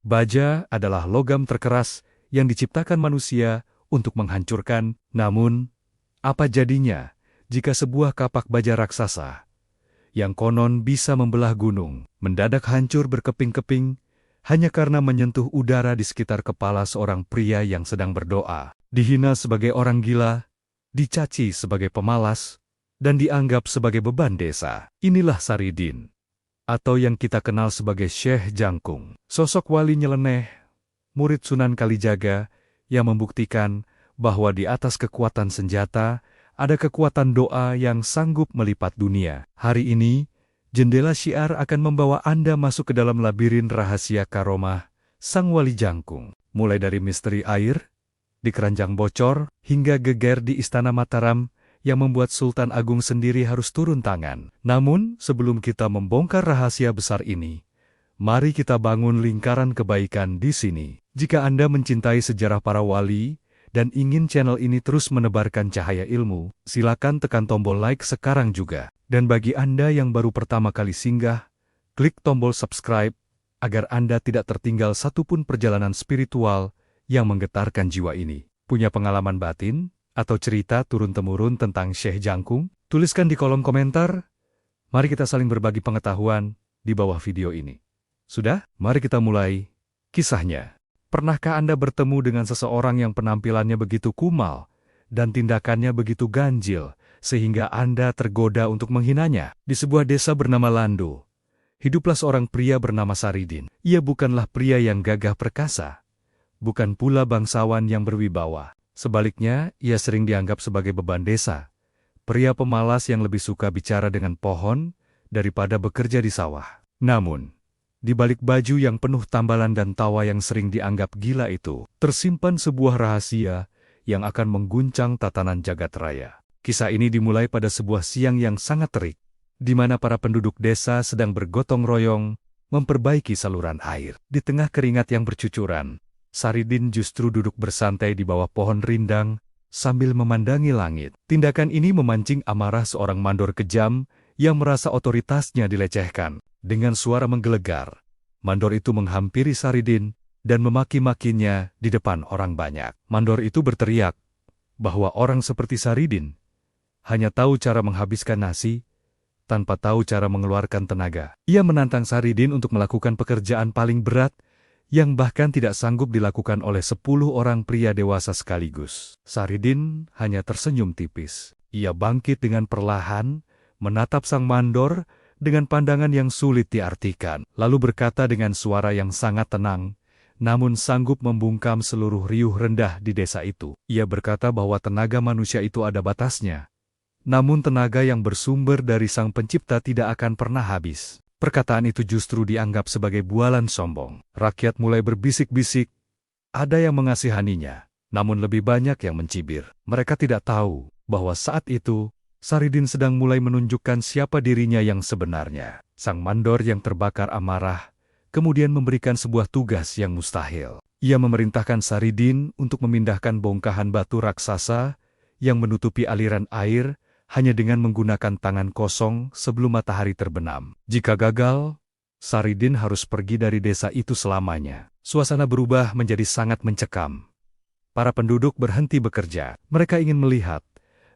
Baja adalah logam terkeras yang diciptakan manusia untuk menghancurkan. Namun, apa jadinya jika sebuah kapak baja raksasa yang konon bisa membelah gunung mendadak hancur berkeping-keping hanya karena menyentuh udara di sekitar kepala seorang pria yang sedang berdoa? Dihina sebagai orang gila, dicaci sebagai pemalas, dan dianggap sebagai beban desa. Inilah Saridin, atau yang kita kenal sebagai Syekh Jangkung. Sosok wali nyeleneh, murid Sunan Kalijaga, yang membuktikan bahwa di atas kekuatan senjata, ada kekuatan doa yang sanggup melipat dunia. Hari ini, Jendela Syiar akan membawa Anda masuk ke dalam labirin rahasia karomah Sang Wali Jangkung. Mulai dari misteri air di keranjang bocor, hingga geger di Istana Mataram yang membuat Sultan Agung sendiri harus turun tangan. Namun, sebelum kita membongkar rahasia besar ini, mari kita bangun lingkaran kebaikan di sini. Jika Anda mencintai sejarah para wali dan ingin channel ini terus menebarkan cahaya ilmu, silakan tekan tombol like sekarang juga. Dan bagi Anda yang baru pertama kali singgah, klik tombol subscribe agar Anda tidak tertinggal satupun perjalanan spiritual yang menggetarkan jiwa ini. Punya pengalaman batin atau cerita turun-temurun tentang Syekh Jangkung? Tuliskan di kolom komentar. Mari kita saling berbagi pengetahuan di bawah video ini. Sudah? Mari kita mulai kisahnya. Pernahkah Anda bertemu dengan seseorang yang penampilannya begitu kumal dan tindakannya begitu ganjil sehingga Anda tergoda untuk menghinanya? Di sebuah desa bernama Lando, hiduplah seorang pria bernama Saridin. Ia bukanlah pria yang gagah perkasa, bukan pula bangsawan yang berwibawa. Sebaliknya, ia sering dianggap sebagai beban desa, pria pemalas yang lebih suka bicara dengan pohon daripada bekerja di sawah. Namun, di balik baju yang penuh tambalan dan tawa yang sering dianggap gila itu, tersimpan sebuah rahasia yang akan mengguncang tatanan jagat raya. Kisah ini dimulai pada sebuah siang yang sangat terik, di mana para penduduk desa sedang bergotong royong memperbaiki saluran air. Di tengah keringat yang bercucuran, Saridin justru duduk bersantai di bawah pohon rindang sambil memandangi langit. Tindakan ini memancing amarah seorang mandor kejam yang merasa otoritasnya dilecehkan. Dengan suara menggelegar, mandor itu menghampiri Saridin dan memaki-makinya di depan orang banyak. Mandor itu berteriak bahwa orang seperti Saridin hanya tahu cara menghabiskan nasi tanpa tahu cara mengeluarkan tenaga. Ia menantang Saridin untuk melakukan pekerjaan paling berat yang bahkan tidak sanggup dilakukan oleh 10 orang pria dewasa sekaligus. Saridin hanya tersenyum tipis. Ia bangkit dengan perlahan, menatap sang mandor dengan pandangan yang sulit diartikan, lalu berkata dengan suara yang sangat tenang, namun sanggup membungkam seluruh riuh rendah di desa itu. Ia berkata bahwa tenaga manusia itu ada batasnya, namun tenaga yang bersumber dari Sang Pencipta tidak akan pernah habis. Perkataan itu justru dianggap sebagai bualan sombong. Rakyat mulai berbisik-bisik, ada yang mengasihaninya, namun lebih banyak yang mencibir. Mereka tidak tahu bahwa saat itu, Saridin sedang mulai menunjukkan siapa dirinya yang sebenarnya. Sang mandor yang terbakar amarah, kemudian memberikan sebuah tugas yang mustahil. Ia memerintahkan Saridin untuk memindahkan bongkahan batu raksasa yang menutupi aliran air hanya dengan menggunakan tangan kosong sebelum matahari terbenam. Jika gagal, Saridin harus pergi dari desa itu selamanya. Suasana berubah menjadi sangat mencekam. Para penduduk berhenti bekerja. Mereka ingin melihat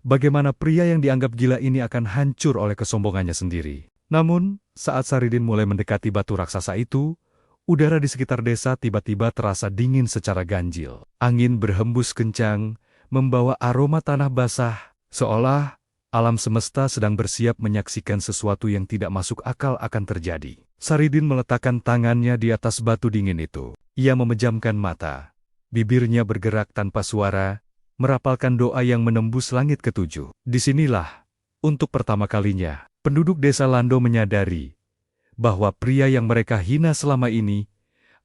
bagaimana pria yang dianggap gila ini akan hancur oleh kesombongannya sendiri. Namun, saat Saridin mulai mendekati batu raksasa itu, udara di sekitar desa tiba-tiba terasa dingin secara ganjil. Angin berhembus kencang, membawa aroma tanah basah, seolah alam semesta sedang bersiap menyaksikan sesuatu yang tidak masuk akal akan terjadi. Saridin meletakkan tangannya di atas batu dingin itu. Ia memejamkan mata. Bibirnya bergerak tanpa suara, merapalkan doa yang menembus langit ketujuh. Disinilah, untuk pertama kalinya, penduduk desa Lando menyadari bahwa pria yang mereka hina selama ini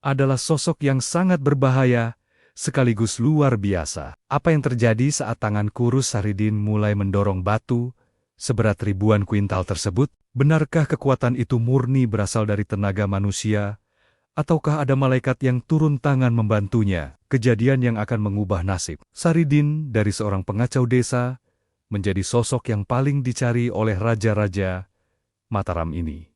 adalah sosok yang sangat berbahaya, sekaligus luar biasa. Apa yang terjadi saat tangan kurus Saridin mulai mendorong batu seberat ribuan kuintal tersebut? Benarkah kekuatan itu murni berasal dari tenaga manusia? Ataukah ada malaikat yang turun tangan membantunya? Kejadian yang akan mengubah nasib Saridin dari seorang pengacau desa menjadi sosok yang paling dicari oleh raja-raja Mataram ini.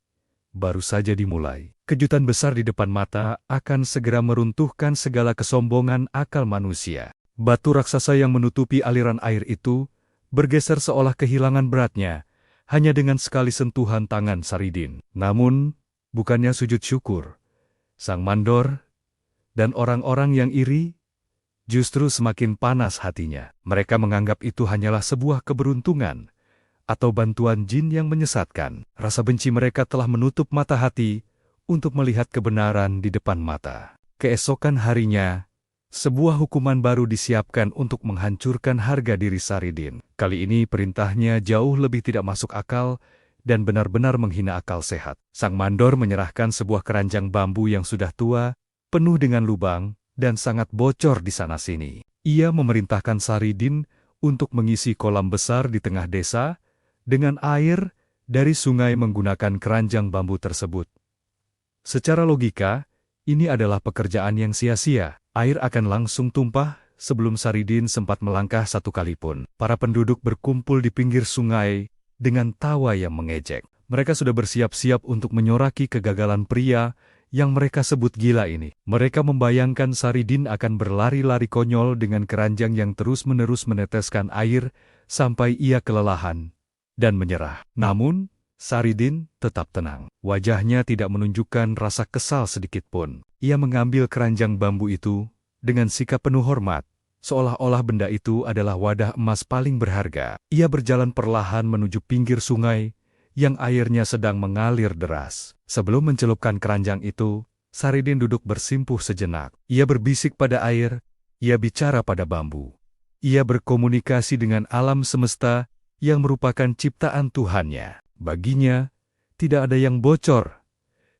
baru saja dimulai. Kejutan besar di depan mata akan segera meruntuhkan segala kesombongan akal manusia. Batu raksasa yang menutupi aliran air itu bergeser seolah kehilangan beratnya, hanya dengan sekali sentuhan tangan Saridin. Namun, bukannya sujud syukur, Sang Mandor dan orang-orang yang iri justru semakin panas hatinya. Mereka menganggap itu hanyalah sebuah keberuntungan atau bantuan jin yang menyesatkan. Rasa benci mereka telah menutup mata hati untuk melihat kebenaran di depan mata. Keesokan harinya, sebuah hukuman baru disiapkan untuk menghancurkan harga diri Saridin. Kali ini perintahnya jauh lebih tidak masuk akal dan benar-benar menghina akal sehat. Sang Mandor menyerahkan sebuah keranjang bambu yang sudah tua, penuh dengan lubang, dan sangat bocor di sana-sini. Ia memerintahkan Saridin untuk mengisi kolam besar di tengah desa dengan air dari sungai menggunakan keranjang bambu tersebut. Secara logika, ini adalah pekerjaan yang sia-sia. Air akan langsung tumpah sebelum Saridin sempat melangkah satu kali pun. Para penduduk berkumpul di pinggir sungai dengan tawa yang mengejek. Mereka sudah bersiap-siap untuk menyoraki kegagalan pria yang mereka sebut gila ini. Mereka membayangkan Saridin akan berlari-lari konyol dengan keranjang yang terus-menerus meneteskan air sampai ia kelelahan dan menyerah. Namun, Saridin tetap tenang. Wajahnya tidak menunjukkan rasa kesal sedikit pun. Ia mengambil keranjang bambu itu dengan sikap penuh hormat, seolah-olah benda itu adalah wadah emas paling berharga. Ia berjalan perlahan menuju pinggir sungai yang airnya sedang mengalir deras. Sebelum mencelupkan keranjang itu, Saridin duduk bersimpuh sejenak. Ia berbisik pada air, ia bicara pada bambu. Ia berkomunikasi dengan alam semesta yang merupakan ciptaan Tuhannya. Baginya, tidak ada yang bocor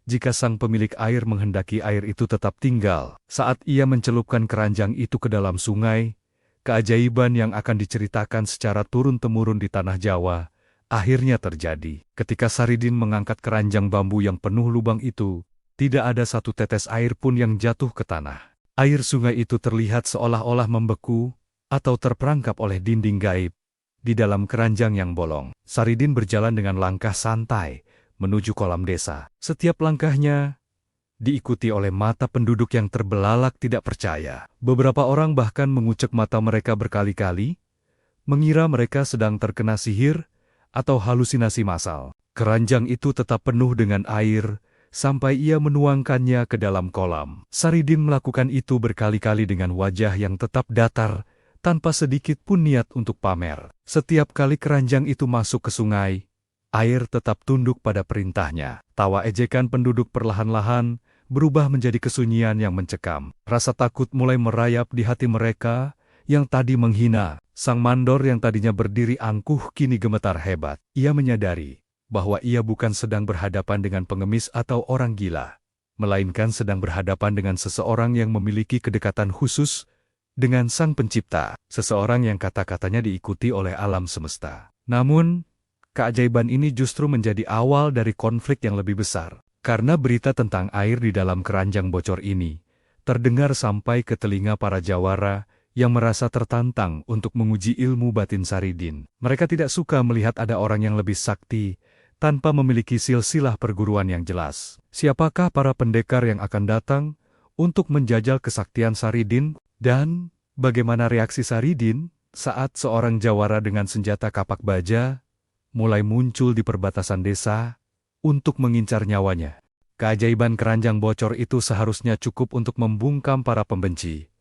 jika sang pemilik air menghendaki air itu tetap tinggal. Saat ia mencelupkan keranjang itu ke dalam sungai, keajaiban yang akan diceritakan secara turun-temurun di tanah Jawa akhirnya terjadi. Ketika Saridin mengangkat keranjang bambu yang penuh lubang itu, tidak ada satu tetes air pun yang jatuh ke tanah. Air sungai itu terlihat seolah-olah membeku atau terperangkap oleh dinding gaib di dalam keranjang yang bolong. Saridin berjalan dengan langkah santai menuju kolam desa. Setiap langkahnya diikuti oleh mata penduduk yang terbelalak tidak percaya. Beberapa orang bahkan mengucek mata mereka berkali-kali, mengira mereka sedang terkena sihir atau halusinasi massal. Keranjang itu tetap penuh dengan air sampai ia menuangkannya ke dalam kolam. Saridin melakukan itu berkali-kali dengan wajah yang tetap datar, tanpa sedikit pun niat untuk pamer. Setiap kali keranjang itu masuk ke sungai, air tetap tunduk pada perintahnya. Tawa ejekan penduduk perlahan-lahan berubah menjadi kesunyian yang mencekam. Rasa takut mulai merayap di hati mereka yang tadi menghina. Sang Mandor yang tadinya berdiri angkuh kini gemetar hebat. Ia menyadari bahwa ia bukan sedang berhadapan dengan pengemis atau orang gila, melainkan sedang berhadapan dengan seseorang yang memiliki kedekatan khusus dengan Sang Pencipta, seseorang yang kata-katanya diikuti oleh alam semesta. Namun, keajaiban ini justru menjadi awal dari konflik yang lebih besar. Karena berita tentang air di dalam keranjang bocor ini terdengar sampai ke telinga para jawara yang merasa tertantang untuk menguji ilmu batin Saridin. Mereka tidak suka melihat ada orang yang lebih sakti tanpa memiliki silsilah perguruan yang jelas. Siapakah para pendekar yang akan datang untuk menjajal kesaktian Saridin? Dan bagaimana reaksi Saridin saat seorang jawara dengan senjata kapak baja mulai muncul di perbatasan desa untuk mengincar nyawanya? Keajaiban keranjang bocor itu seharusnya cukup untuk membungkam para pembenci.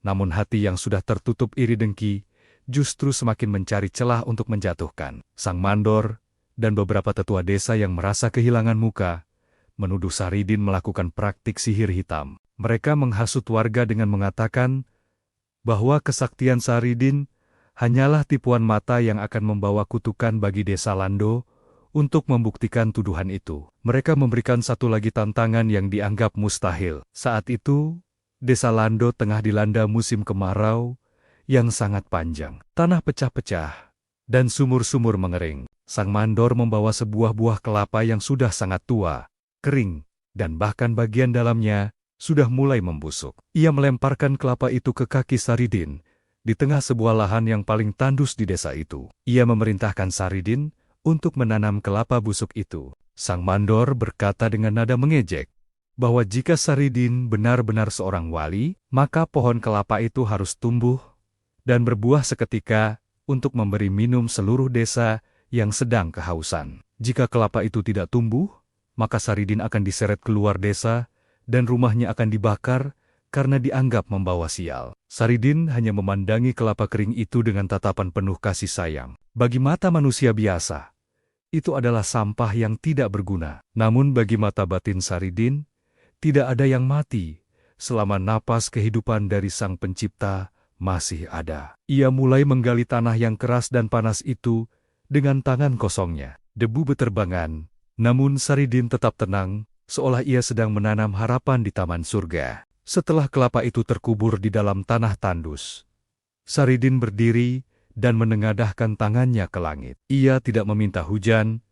Namun hati yang sudah tertutup iri dengki justru semakin mencari celah untuk menjatuhkan. Sang Mandor dan beberapa tetua desa yang merasa kehilangan muka menuduh Saridin melakukan praktik sihir hitam. Mereka menghasut warga dengan mengatakan bahwa kesaktian Saridin hanyalah tipuan mata yang akan membawa kutukan bagi desa Lando. Untuk membuktikan tuduhan itu, mereka memberikan satu lagi tantangan yang dianggap mustahil. Saat itu, desa Lando tengah dilanda musim kemarau yang sangat panjang. Tanah pecah-pecah dan sumur-sumur mengering. Sang Mandor membawa sebuah buah kelapa yang sudah sangat tua, kering, dan bahkan bagian dalamnya sudah mulai membusuk. Ia melemparkan kelapa itu ke kaki Saridin di tengah sebuah lahan yang paling tandus di desa itu. Ia memerintahkan Saridin untuk menanam kelapa busuk itu. Sang mandor berkata dengan nada mengejek, bahwa jika Saridin benar-benar seorang wali, maka pohon kelapa itu harus tumbuh dan berbuah seketika untuk memberi minum seluruh desa yang sedang kehausan. Jika kelapa itu tidak tumbuh, maka Saridin akan diseret keluar desa dan rumahnya akan dibakar karena dianggap membawa sial. Saridin hanya memandangi kelapa kering itu dengan tatapan penuh kasih sayang. Bagi mata manusia biasa, itu adalah sampah yang tidak berguna. Namun bagi mata batin Saridin, tidak ada yang mati selama napas kehidupan dari Sang Pencipta masih ada. Ia mulai menggali tanah yang keras dan panas itu dengan tangan kosongnya. Debu beterbangan, namun Saridin tetap tenang, seolah ia sedang menanam harapan di taman surga. Setelah kelapa itu terkubur di dalam tanah tandus, Saridin berdiri dan menengadahkan tangannya ke langit. Ia tidak meminta hujan,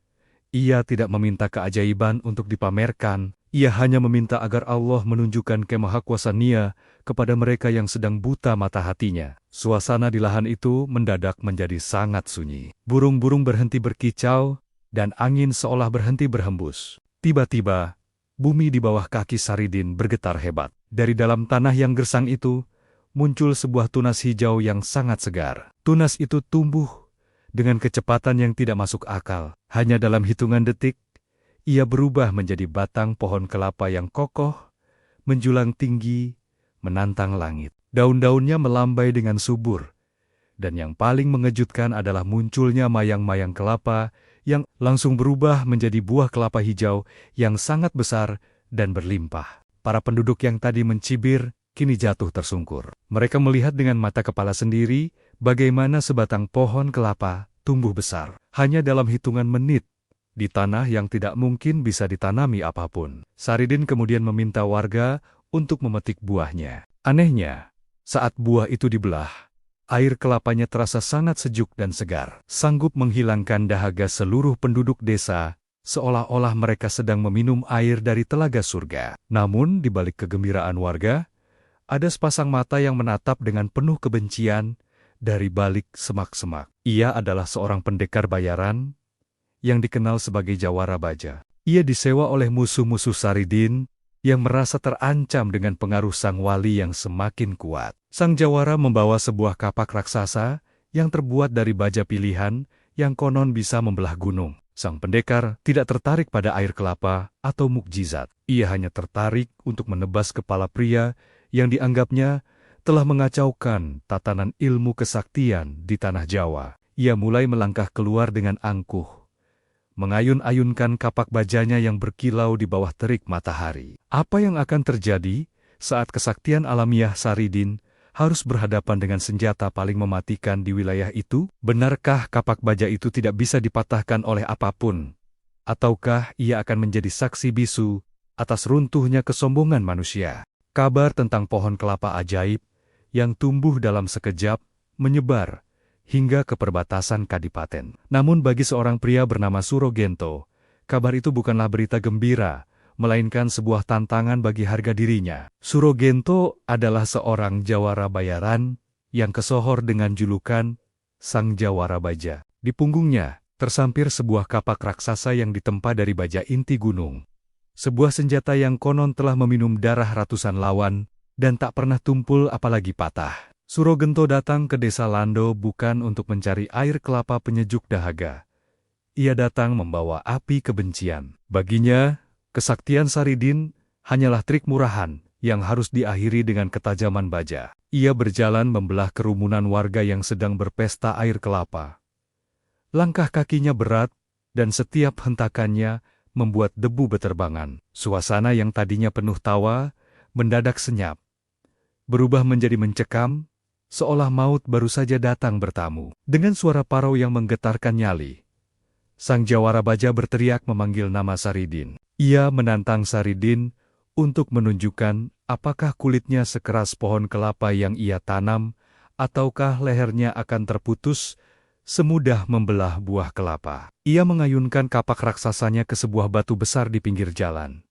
ia tidak meminta keajaiban untuk dipamerkan, ia hanya meminta agar Allah menunjukkan kemahakuasaan-Nya kepada mereka yang sedang buta mata hatinya. Suasana di lahan itu mendadak menjadi sangat sunyi. Burung-burung berhenti berkicau, dan angin seolah berhenti berhembus. Tiba-tiba, bumi di bawah kaki Saridin bergetar hebat. Dari dalam tanah yang gersang itu, muncul sebuah tunas hijau yang sangat segar. Tunas itu tumbuh dengan kecepatan yang tidak masuk akal. Hanya dalam hitungan detik, ia berubah menjadi batang pohon kelapa yang kokoh, menjulang tinggi, menantang langit. Daun-daunnya melambai dengan subur, dan yang paling mengejutkan adalah munculnya mayang-mayang kelapa yang langsung berubah menjadi buah kelapa hijau yang sangat besar dan berlimpah. Para penduduk yang tadi mencibir, kini jatuh tersungkur. Mereka melihat dengan mata kepala sendiri bagaimana sebatang pohon kelapa tumbuh besar. Hanya dalam hitungan menit, di tanah yang tidak mungkin bisa ditanami apapun. Saridin kemudian meminta warga untuk memetik buahnya. Anehnya, saat buah itu dibelah, air kelapanya terasa sangat sejuk dan segar, sanggup menghilangkan dahaga seluruh penduduk desa, seolah-olah mereka sedang meminum air dari telaga surga. Namun, di balik kegembiraan warga, ada sepasang mata yang menatap dengan penuh kebencian dari balik semak-semak. Ia adalah seorang pendekar bayaran yang dikenal sebagai Jawara Baja. Ia disewa oleh musuh-musuh Saridin yang merasa terancam dengan pengaruh sang wali yang semakin kuat. Sang Jawara membawa sebuah kapak raksasa yang terbuat dari baja pilihan yang konon bisa membelah gunung. Sang pendekar tidak tertarik pada air kelapa atau mukjizat. Ia hanya tertarik untuk menebas kepala pria yang dianggapnya telah mengacaukan tatanan ilmu kesaktian di tanah Jawa. Ia mulai melangkah keluar dengan angkuh, mengayun-ayunkan kapak bajanya yang berkilau di bawah terik matahari. Apa yang akan terjadi saat kesaktian alamiah Saridin harus berhadapan dengan senjata paling mematikan di wilayah itu? Benarkah kapak baja itu tidak bisa dipatahkan oleh apapun? Ataukah ia akan menjadi saksi bisu atas runtuhnya kesombongan manusia? Kabar tentang pohon kelapa ajaib yang tumbuh dalam sekejap menyebar hingga ke perbatasan kadipaten. Namun bagi seorang pria bernama Surogento, kabar itu bukanlah berita gembira, melainkan sebuah tantangan bagi harga dirinya. Surogento adalah seorang jawara bayaran yang kesohor dengan julukan Sang Jawara Baja. Di punggungnya tersampir sebuah kapak raksasa yang ditempa dari baja inti gunung. Sebuah senjata yang konon telah meminum darah ratusan lawan dan tak pernah tumpul apalagi patah. Surogento datang ke desa Lando bukan untuk mencari air kelapa penyejuk dahaga. Ia datang membawa api kebencian. Baginya, kesaktian Saridin hanyalah trik murahan yang harus diakhiri dengan ketajaman baja. Ia berjalan membelah kerumunan warga yang sedang berpesta air kelapa. Langkah kakinya berat, dan setiap hentakannya membuat debu beterbangan. Suasana yang tadinya penuh tawa, mendadak senyap, berubah menjadi mencekam, seolah maut baru saja datang bertamu. Dengan suara parau yang menggetarkan nyali, Sang Jawara Baja berteriak memanggil nama Saridin. Ia menantang Saridin untuk menunjukkan apakah kulitnya sekeras pohon kelapa yang ia tanam, ataukah lehernya akan terputus semudah membelah buah kelapa. Ia mengayunkan kapak raksasanya ke sebuah batu besar di pinggir jalan.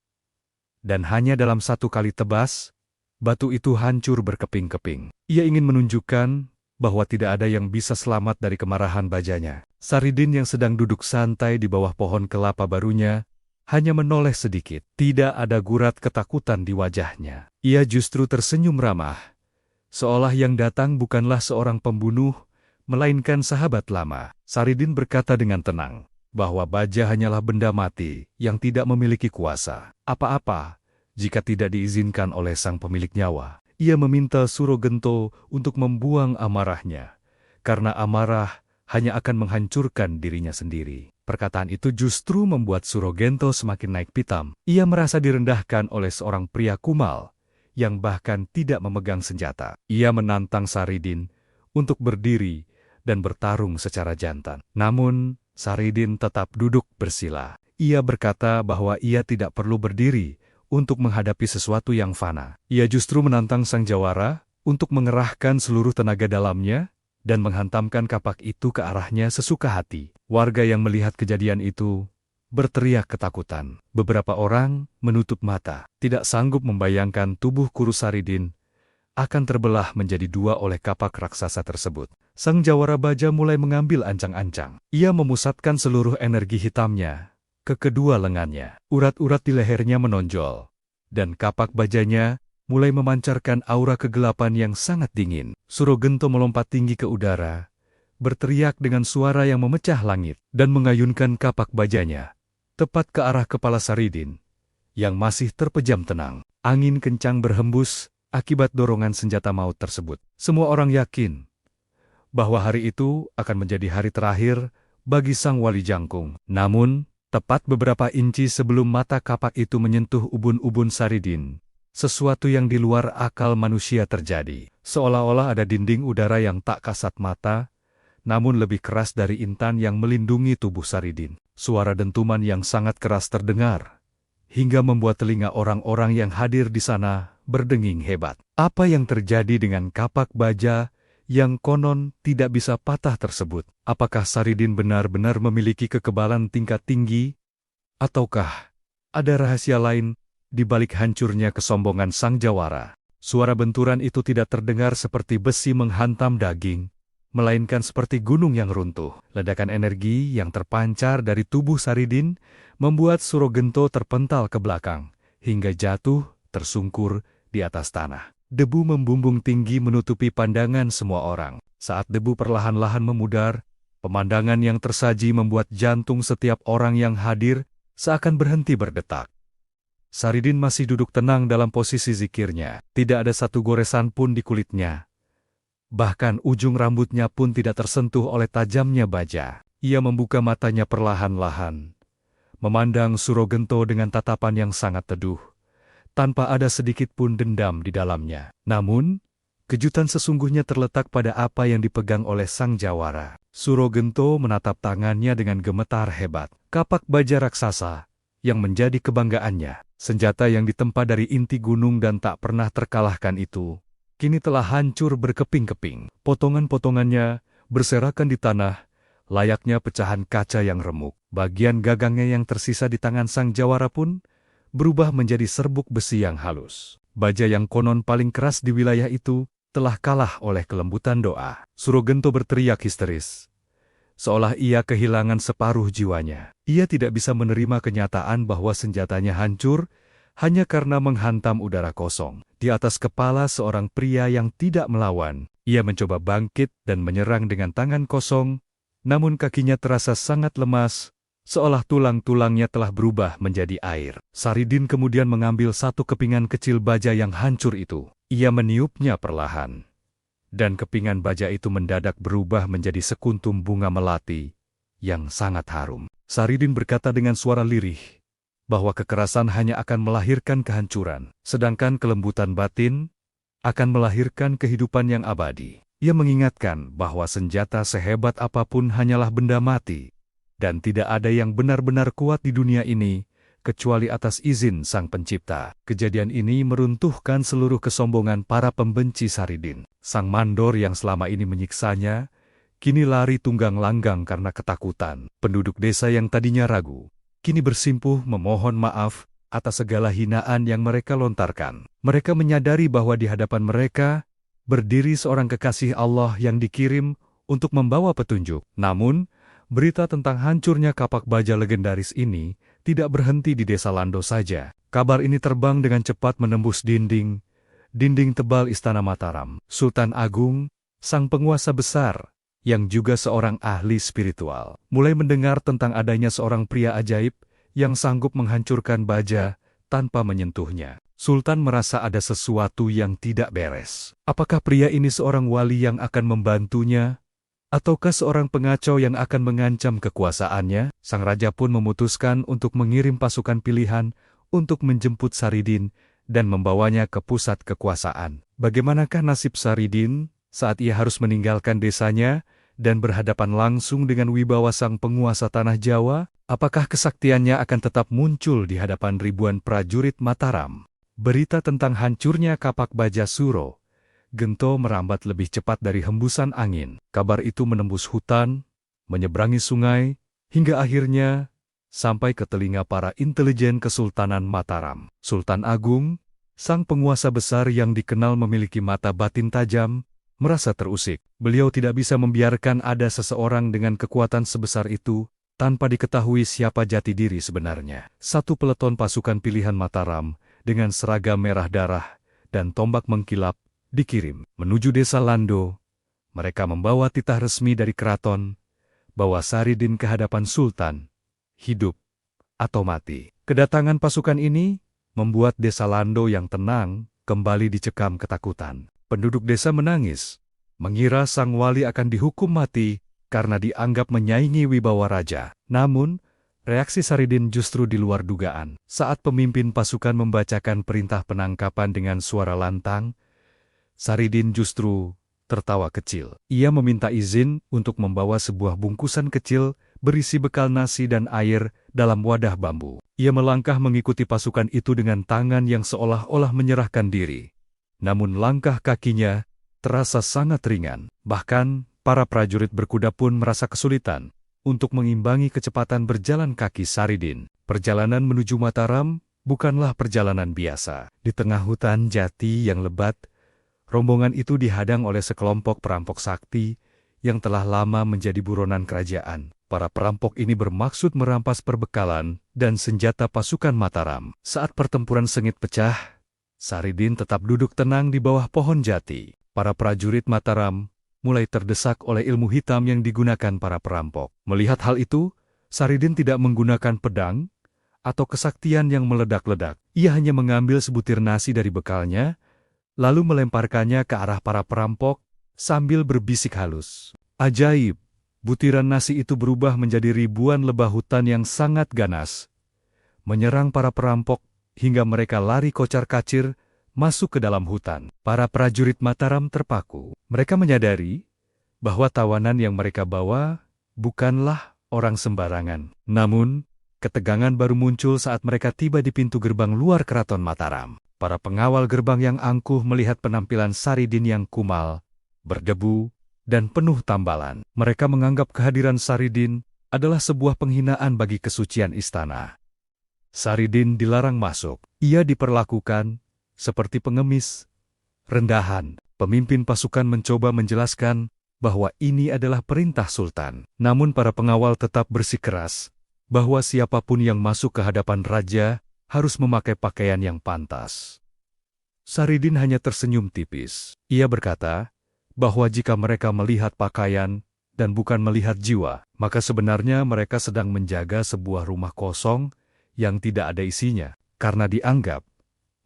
Dan hanya dalam satu kali tebas, batu itu hancur berkeping-keping. Ia ingin menunjukkan bahwa tidak ada yang bisa selamat dari kemarahan bajanya. Saridin yang sedang duduk santai di bawah pohon kelapa barunya, hanya menoleh sedikit. Tidak ada gurat ketakutan di wajahnya. Ia justru tersenyum ramah, seolah yang datang bukanlah seorang pembunuh, melainkan sahabat lama. Saridin berkata dengan tenang, bahwa baja hanyalah benda mati yang tidak memiliki kuasa apa-apa jika tidak diizinkan oleh sang pemilik nyawa. Ia meminta Surogento untuk membuang amarahnya, karena amarah hanya akan menghancurkan dirinya sendiri. Perkataan itu justru membuat Surogento semakin naik pitam. Ia merasa direndahkan oleh seorang pria kumal yang bahkan tidak memegang senjata. Ia menantang Saridin untuk berdiri dan bertarung secara jantan. Namun, Saridin tetap duduk bersila. Ia berkata bahwa ia tidak perlu berdiri untuk menghadapi sesuatu yang fana. Ia justru menantang sang jawara untuk mengerahkan seluruh tenaga dalamnya dan menghantamkan kapak itu ke arahnya sesuka hati. Warga yang melihat kejadian itu berteriak ketakutan. Beberapa orang menutup mata, tidak sanggup membayangkan tubuh Kurus Saridin akan terbelah menjadi dua oleh kapak raksasa tersebut. Sang jawara baja mulai mengambil ancang-ancang. Ia memusatkan seluruh energi hitamnya ke kedua lengannya. Urat-urat di lehernya menonjol, dan kapak bajanya mulai memancarkan aura kegelapan yang sangat dingin. Surogento melompat tinggi ke udara, berteriak dengan suara yang memecah langit, dan mengayunkan kapak bajanya tepat ke arah kepala Saridin yang masih terpejam tenang. Angin kencang berhembus akibat dorongan senjata maut tersebut. Semua orang yakin bahwa hari itu akan menjadi hari terakhir bagi sang wali jangkung. Namun, tepat beberapa inci sebelum mata kapak itu menyentuh ubun-ubun Saridin, sesuatu yang di luar akal manusia terjadi. Seolah-olah ada dinding udara yang tak kasat mata, namun lebih keras dari intan yang melindungi tubuh Saridin. Suara dentuman yang sangat keras terdengar, hingga membuat telinga orang-orang yang hadir di sana berdenging hebat. Apa yang terjadi dengan kapak baja yang konon tidak bisa patah tersebut? Apakah Saridin benar-benar memiliki kekebalan tingkat tinggi? Ataukah ada rahasia lain di balik hancurnya kesombongan sang jawara? Suara benturan itu tidak terdengar seperti besi menghantam daging, melainkan seperti gunung yang runtuh. Ledakan energi yang terpancar dari tubuh Saridin membuat Surogento terpental ke belakang, hingga jatuh tersungkur di atas tanah. Debu membumbung tinggi menutupi pandangan semua orang. Saat debu perlahan-lahan memudar, pemandangan yang tersaji membuat jantung setiap orang yang hadir seakan berhenti berdetak. Saridin masih duduk tenang dalam posisi zikirnya. Tidak ada satu goresan pun di kulitnya. Bahkan ujung rambutnya pun tidak tersentuh oleh tajamnya baja. Ia membuka matanya perlahan-lahan, memandang Surogento dengan tatapan yang sangat teduh, tanpa ada sedikit pun dendam di dalamnya. Namun, kejutan sesungguhnya terletak pada apa yang dipegang oleh sang jawara. Surogento menatap tangannya dengan gemetar hebat. Kapak baja raksasa yang menjadi kebanggaannya, senjata yang ditempa dari inti gunung dan tak pernah terkalahkan itu, kini telah hancur berkeping-keping. Potongan-potongannya berserakan di tanah, layaknya pecahan kaca yang remuk. Bagian gagangnya yang tersisa di tangan sang jawara pun berubah menjadi serbuk besi yang halus. Baja yang konon paling keras di wilayah itu telah kalah oleh kelembutan doa. Surogento berteriak histeris, seolah ia kehilangan separuh jiwanya. Ia tidak bisa menerima kenyataan bahwa senjatanya hancur hanya karena menghantam udara kosong. Di atas kepala seorang pria yang tidak melawan, ia mencoba bangkit dan menyerang dengan tangan kosong, namun kakinya terasa sangat lemas, seolah tulang-tulangnya telah berubah menjadi air. Saridin kemudian mengambil satu kepingan kecil baja yang hancur itu. Ia meniupnya perlahan, dan kepingan baja itu mendadak berubah menjadi sekuntum bunga melati yang sangat harum. Saridin berkata dengan suara lirih, bahwa kekerasan hanya akan melahirkan kehancuran, sedangkan kelembutan batin akan melahirkan kehidupan yang abadi. Ia mengingatkan bahwa senjata sehebat apapun hanyalah benda mati, dan tidak ada yang benar-benar kuat di dunia ini, kecuali atas izin Sang Pencipta. Kejadian ini meruntuhkan seluruh kesombongan para pembenci Saridin. Sang mandor yang selama ini menyiksanya, kini lari tunggang langgang karena ketakutan. Penduduk desa yang tadinya ragu, kini bersimpuh memohon maaf atas segala hinaan yang mereka lontarkan. Mereka menyadari bahwa di hadapan mereka berdiri seorang kekasih Allah yang dikirim untuk membawa petunjuk. Namun, berita tentang hancurnya kapak baja legendaris ini tidak berhenti di desa Lando saja. Kabar ini terbang dengan cepat menembus dinding tebal Istana Mataram. Sultan Agung, sang penguasa besar, yang juga seorang ahli spiritual, mulai mendengar tentang adanya seorang pria ajaib yang sanggup menghancurkan baja tanpa menyentuhnya. Sultan merasa ada sesuatu yang tidak beres. Apakah pria ini seorang wali yang akan membantunya? Ataukah seorang pengacau yang akan mengancam kekuasaannya? Sang raja pun memutuskan untuk mengirim pasukan pilihan untuk menjemput Saridin dan membawanya ke pusat kekuasaan. Bagaimanakah nasib Saridin saat ia harus meninggalkan desanya dan berhadapan langsung dengan wibawa sang penguasa tanah Jawa? Apakah kesaktiannya akan tetap muncul di hadapan ribuan prajurit Mataram? Berita tentang hancurnya Kapak Baja Suro Gento merambat lebih cepat dari hembusan angin. Kabar itu menembus hutan, menyeberangi sungai, hingga akhirnya sampai ke telinga para intelijen Kesultanan Mataram. Sultan Agung, sang penguasa besar yang dikenal memiliki mata batin tajam, merasa terusik. Beliau tidak bisa membiarkan ada seseorang dengan kekuatan sebesar itu tanpa diketahui siapa jati diri sebenarnya. Satu peleton pasukan pilihan Mataram dengan seragam merah darah dan tombak mengkilap dikirim menuju desa Lando. Mereka membawa titah resmi dari keraton bahwa Saridin ke hadapan Sultan, hidup atau mati. Kedatangan pasukan ini membuat desa Lando yang tenang kembali dicekam ketakutan. Penduduk desa menangis, mengira sang wali akan dihukum mati karena dianggap menyaingi wibawa raja. Namun, reaksi Saridin justru di luar dugaan. Saat pemimpin pasukan membacakan perintah penangkapan dengan suara lantang, Saridin justru tertawa kecil. Ia meminta izin untuk membawa sebuah bungkusan kecil berisi bekal nasi dan air dalam wadah bambu. Ia melangkah mengikuti pasukan itu dengan tangan yang seolah-olah menyerahkan diri. Namun langkah kakinya terasa sangat ringan. Bahkan, para prajurit berkuda pun merasa kesulitan untuk mengimbangi kecepatan berjalan kaki Saridin. Perjalanan menuju Mataram bukanlah perjalanan biasa. Di tengah hutan jati yang lebat, rombongan itu dihadang oleh sekelompok perampok sakti yang telah lama menjadi buronan kerajaan. Para perampok ini bermaksud merampas perbekalan dan senjata pasukan Mataram. Saat pertempuran sengit pecah, Saridin tetap duduk tenang di bawah pohon jati. Para prajurit Mataram mulai terdesak oleh ilmu hitam yang digunakan para perampok. Melihat hal itu, Saridin tidak menggunakan pedang atau kesaktian yang meledak-ledak. Ia hanya mengambil sebutir nasi dari bekalnya, lalu melemparkannya ke arah para perampok sambil berbisik halus. Ajaib, butiran nasi itu berubah menjadi ribuan lebah hutan yang sangat ganas, menyerang para perampok hingga mereka lari kocar-kacir masuk ke dalam hutan. Para prajurit Mataram terpaku. Mereka menyadari bahwa tawanan yang mereka bawa bukanlah orang sembarangan. Namun, ketegangan baru muncul saat mereka tiba di pintu gerbang luar keraton Mataram. Para pengawal gerbang yang angkuh melihat penampilan Saridin yang kumal, berdebu, dan penuh tambalan. Mereka menganggap kehadiran Saridin adalah sebuah penghinaan bagi kesucian istana. Saridin dilarang masuk. Ia diperlakukan seperti pengemis, rendahan. Pemimpin pasukan mencoba menjelaskan bahwa ini adalah perintah Sultan. Namun para pengawal tetap bersikeras bahwa siapapun yang masuk ke hadapan raja harus memakai pakaian yang pantas. Saridin hanya tersenyum tipis. Ia berkata bahwa jika mereka melihat pakaian dan bukan melihat jiwa, maka sebenarnya mereka sedang menjaga sebuah rumah kosong yang tidak ada isinya, karena dianggap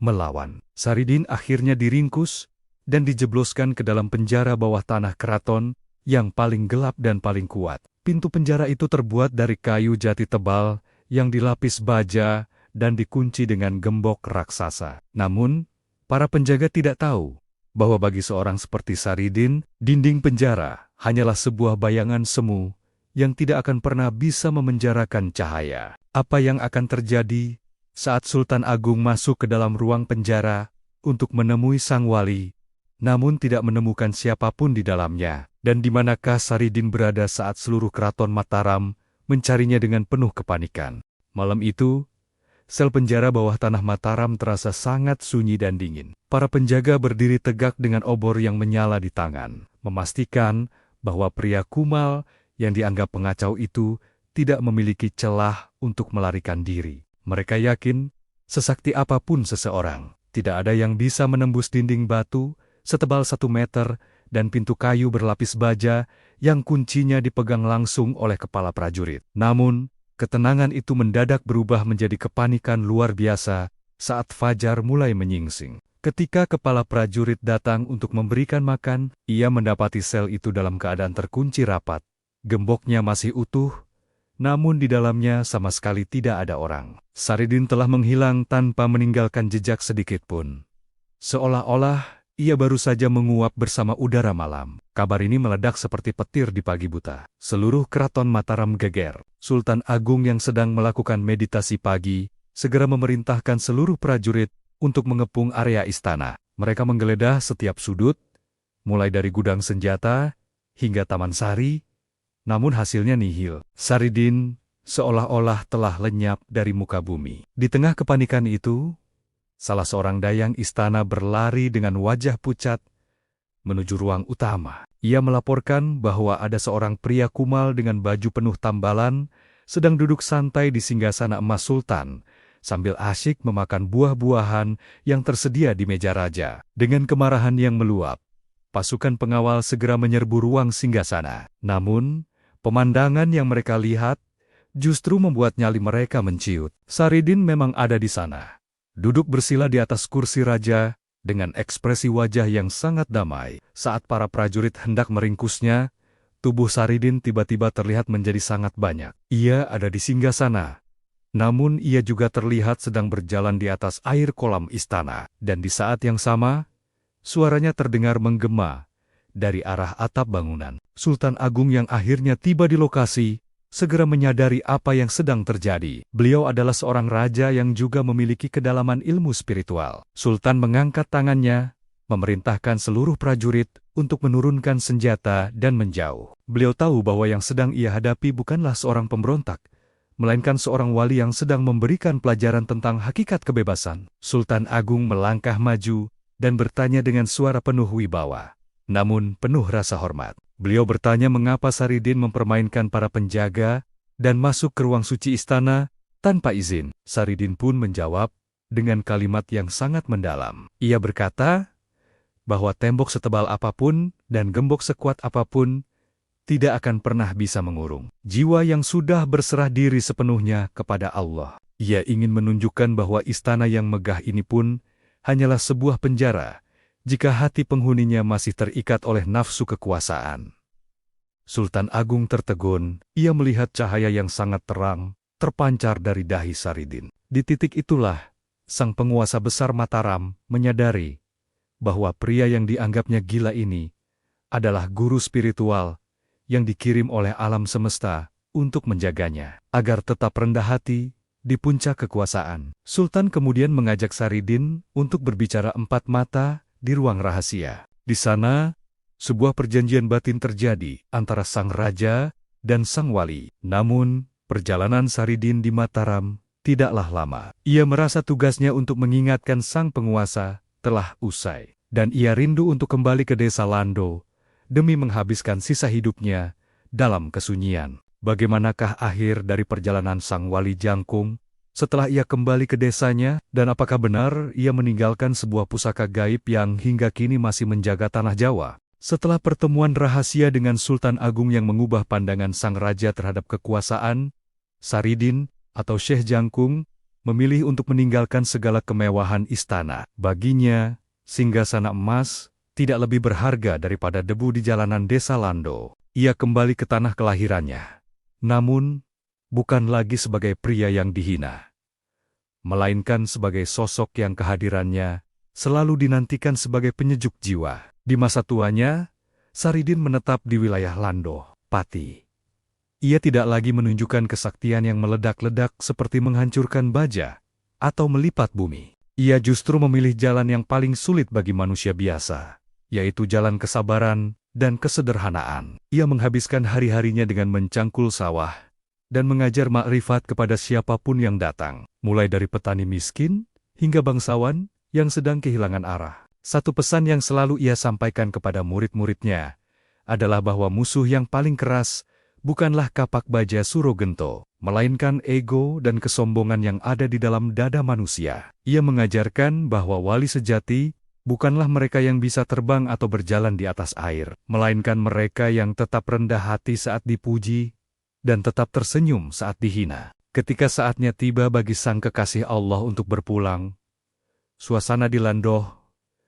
melawan. Saridin akhirnya diringkus dan dijebloskan ke dalam penjara bawah tanah keraton yang paling gelap dan paling kuat. Pintu penjara itu terbuat dari kayu jati tebal yang dilapis baja dan dikunci dengan gembok raksasa. Namun, para penjaga tidak tahu bahwa bagi seorang seperti Saridin, dinding penjara hanyalah sebuah bayangan semu yang tidak akan pernah bisa memenjarakan cahaya. Apa yang akan terjadi saat Sultan Agung masuk ke dalam ruang penjara untuk menemui sang wali, namun tidak menemukan siapapun di dalamnya? Dan di manakah Saridin berada saat seluruh keraton Mataram mencarinya dengan penuh kepanikan? Malam itu, sel penjara bawah tanah Mataram terasa sangat sunyi dan dingin. Para penjaga berdiri tegak dengan obor yang menyala di tangan, memastikan bahwa pria kumal yang dianggap pengacau itu tidak memiliki celah untuk melarikan diri. Mereka yakin, sesakti apapun seseorang, tidak ada yang bisa menembus dinding batu setebal 1 meter dan pintu kayu berlapis baja yang kuncinya dipegang langsung oleh kepala prajurit. Namun, ketenangan itu mendadak berubah menjadi kepanikan luar biasa saat fajar mulai menyingsing. Ketika kepala prajurit datang untuk memberikan makan, ia mendapati sel itu dalam keadaan terkunci rapat. Gemboknya masih utuh, namun di dalamnya sama sekali tidak ada orang. Saridin telah menghilang tanpa meninggalkan jejak sedikit pun. Seolah-olah ia baru saja menguap bersama udara malam. Kabar ini meledak seperti petir di pagi buta. Seluruh keraton Mataram geger. Sultan Agung yang sedang melakukan meditasi pagi segera memerintahkan seluruh prajurit untuk mengepung area istana. Mereka menggeledah setiap sudut, mulai dari gudang senjata hingga taman sari, namun hasilnya nihil. Saridin seolah-olah telah lenyap dari muka bumi. Di tengah kepanikan itu, salah seorang dayang istana berlari dengan wajah pucat menuju ruang utama. Ia melaporkan bahwa ada seorang pria kumal dengan baju penuh tambalan sedang duduk santai di singgasana emas sultan, sambil asyik memakan buah-buahan yang tersedia di meja raja. Dengan kemarahan yang meluap, pasukan pengawal segera menyerbu ruang singgasana. Namun, pemandangan yang mereka lihat justru membuat nyali mereka menciut. Saridin memang ada di sana, duduk bersila di atas kursi raja dengan ekspresi wajah yang sangat damai. Saat para prajurit hendak meringkusnya, tubuh Saridin tiba-tiba terlihat menjadi sangat banyak. Ia ada di singgasana, namun ia juga terlihat sedang berjalan di atas air kolam istana. Dan di saat yang sama, suaranya terdengar menggema dari arah atap bangunan. Sultan Agung yang akhirnya tiba di lokasi segera menyadari apa yang sedang terjadi. Beliau adalah seorang raja yang juga memiliki kedalaman ilmu spiritual. Sultan mengangkat tangannya, memerintahkan seluruh prajurit untuk menurunkan senjata dan menjauh. Beliau tahu bahwa yang sedang ia hadapi bukanlah seorang pemberontak, melainkan seorang wali yang sedang memberikan pelajaran tentang hakikat kebebasan. Sultan Agung melangkah maju dan bertanya dengan suara penuh wibawa, namun penuh rasa hormat. Beliau bertanya mengapa Saridin mempermainkan para penjaga dan masuk ke ruang suci istana tanpa izin. Saridin pun menjawab dengan kalimat yang sangat mendalam. Ia berkata bahwa tembok setebal apapun dan gembok sekuat apapun tidak akan pernah bisa mengurung jiwa yang sudah berserah diri sepenuhnya kepada Allah. Ia ingin menunjukkan bahwa istana yang megah ini pun hanyalah sebuah penjara jika hati penghuninya masih terikat oleh nafsu kekuasaan. Sultan Agung tertegun, ia melihat cahaya yang sangat terang terpancar dari dahi Saridin. Di titik itulah, sang penguasa besar Mataram menyadari bahwa pria yang dianggapnya gila ini adalah guru spiritual yang dikirim oleh alam semesta untuk menjaganya agar tetap rendah hati di puncak kekuasaan. Sultan kemudian mengajak Saridin untuk berbicara empat mata di ruang rahasia. Di sana, sebuah perjanjian batin terjadi antara sang raja dan sang wali. Namun, perjalanan Saridin di Mataram tidaklah lama. Ia merasa tugasnya untuk mengingatkan sang penguasa telah usai, dan ia rindu untuk kembali ke desa Lando demi menghabiskan sisa hidupnya dalam kesunyian. Bagaimanakah akhir dari perjalanan sang wali jangkung setelah ia kembali ke desanya, dan apakah benar ia meninggalkan sebuah pusaka gaib yang hingga kini masih menjaga tanah Jawa? Setelah pertemuan rahasia dengan Sultan Agung yang mengubah pandangan sang raja terhadap kekuasaan, Saridin atau Syekh Jangkung memilih untuk meninggalkan segala kemewahan istana. Baginya, singgasana emas tidak lebih berharga daripada debu di jalanan desa Lando. Ia kembali ke tanah kelahirannya. Namun, bukan lagi sebagai pria yang dihina, melainkan sebagai sosok yang kehadirannya selalu dinantikan sebagai penyejuk jiwa. Di masa tuanya, Saridin menetap di wilayah Lando, Pati. Ia tidak lagi menunjukkan kesaktian yang meledak-ledak seperti menghancurkan baja atau melipat bumi. Ia justru memilih jalan yang paling sulit bagi manusia biasa, yaitu jalan kesabaran dan kesederhanaan. Ia menghabiskan hari-harinya dengan mencangkul sawah dan mengajar makrifat kepada siapapun yang datang, mulai dari petani miskin hingga bangsawan yang sedang kehilangan arah. Satu pesan yang selalu ia sampaikan kepada murid-muridnya adalah bahwa musuh yang paling keras bukanlah kapak baja Surogento, melainkan ego dan kesombongan yang ada di dalam dada manusia. Ia mengajarkan bahwa wali sejati bukanlah mereka yang bisa terbang atau berjalan di atas air, melainkan mereka yang tetap rendah hati saat dipuji dan tetap tersenyum saat dihina. Ketika saatnya tiba bagi sang kekasih Allah untuk berpulang, suasana di Landoh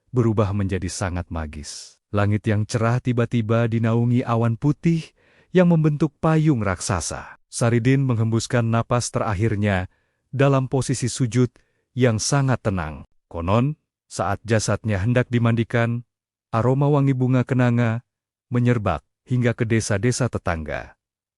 berubah menjadi sangat magis. Langit yang cerah tiba-tiba dinaungi awan putih yang membentuk payung raksasa. Saridin menghembuskan napas terakhirnya dalam posisi sujud yang sangat tenang. Konon, saat jasadnya hendak dimandikan, aroma wangi bunga kenanga menyerbak hingga ke desa-desa tetangga.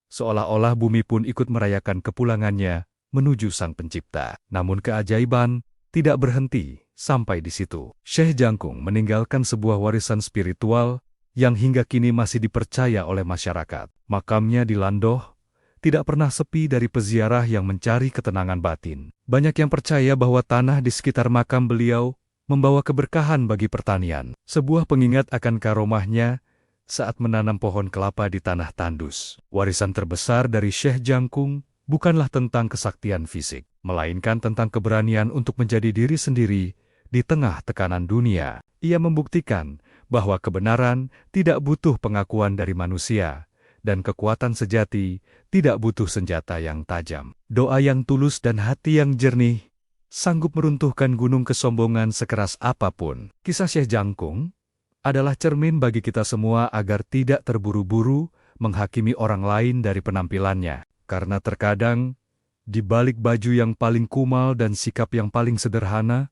Seolah-olah bumi pun ikut merayakan kepulangannya menuju Sang Pencipta. Namun keajaiban tidak berhenti sampai di situ. Syekh Jangkung meninggalkan sebuah warisan spiritual yang hingga kini masih dipercaya oleh masyarakat. Makamnya di Landoh tidak pernah sepi dari peziarah yang mencari ketenangan batin. Banyak yang percaya bahwa tanah di sekitar makam beliau membawa keberkahan bagi pertanian. Sebuah pengingat akan karomahnya saat menanam pohon kelapa di tanah tandus. Warisan terbesar dari Syekh Jangkung bukanlah tentang kesaktian fisik, melainkan tentang keberanian untuk menjadi diri sendiri di tengah tekanan dunia. Ia membuktikan bahwa kebenaran tidak butuh pengakuan dari manusia, dan kekuatan sejati tidak butuh senjata yang tajam. Doa yang tulus dan hati yang jernih sanggup meruntuhkan gunung kesombongan sekeras apapun. Kisah Syekh Jangkung adalah cermin bagi kita semua agar tidak terburu-buru menghakimi orang lain dari penampilannya. Karena terkadang, di balik baju yang paling kumal dan sikap yang paling sederhana,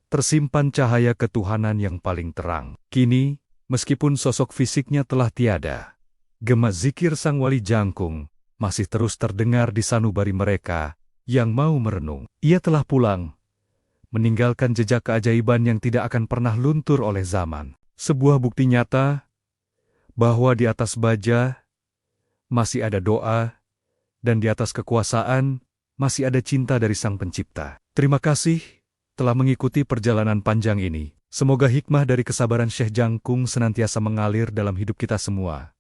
tersimpan cahaya ketuhanan yang paling terang. Kini, meskipun sosok fisiknya telah tiada, gema zikir Sang Wali Jangkung masih terus terdengar di sanubari mereka yang mau merenung. Ia telah pulang, meninggalkan jejak keajaiban yang tidak akan pernah luntur oleh zaman. Sebuah bukti nyata bahwa di atas baja masih ada doa, dan di atas kekuasaan masih ada cinta dari Sang Pencipta. Terima kasih telah mengikuti perjalanan panjang ini. Semoga hikmah dari kesabaran Syekh Jangkung senantiasa mengalir dalam hidup kita semua.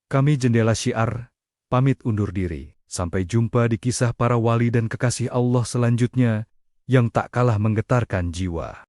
Kami Jendela Syiar, pamit undur diri. Sampai jumpa di kisah para wali dan kekasih Allah selanjutnya yang tak kalah menggetarkan jiwa.